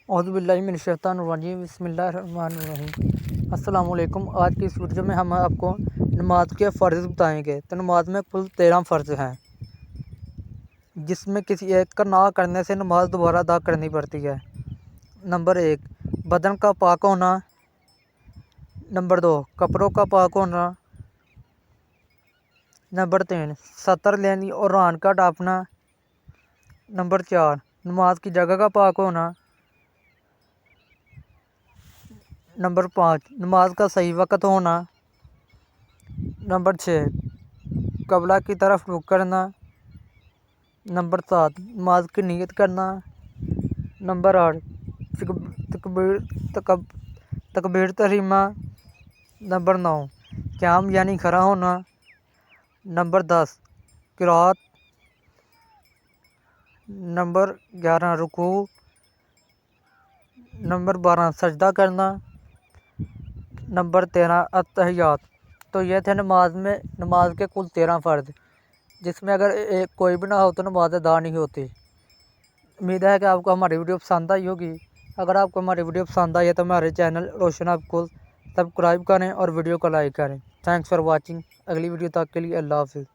औज़ुबिल्लाहिमिनश्शैतानिर्रजीम बिस्मिल्लाहिर्रहमानिर्रहीम। अस्सलाम वालेकुम। आज की इस वीडियो में हम आपको नमाज के फ़र्ज़ बताएंगे। तो नमाज में कुल 13 फ़र्ज़ हैं, जिसमें किसी एक का ना करने से नमाज दोबारा अदा करनी पड़ती है। नंबर 1, बदन का पाक होना। नंबर 2, कपड़ों का पाक होना। नंबर 3, सतर लेनी और रान का डापना। नंबर 4, नमाज की जगह का पाक होना। नंबर 5, नमाज का सही वक़्त होना। नंबर 6, क़िबला की तरफ रुख करना। नंबर 7, नमाज की नीयत करना। नंबर 8, तकबीर तकब तकबीर तहरीमा। नंबर 9, क़याम यानी खड़ा होना। नंबर 10, क़िराअत। नंबर 11, रुकू। नंबर 12, सजदा करना। नंबर 13, अत्तहियात। तो ये थे नमाज के कुल 13 फ़र्ज़, जिसमें अगर एक कोई भी ना हो तो नमाज अदा नहीं होती। उम्मीद है कि आपको हमारी वीडियो पसंद आई होगी। अगर आपको हमारी वीडियो पसंद आई है तो हमारे चैनल रोशन आपको सब्सक्राइब करें और वीडियो को लाइक करें। Thanks for watching. अगली वीडियो तक के लिए अल्लाह हाफ़िज़।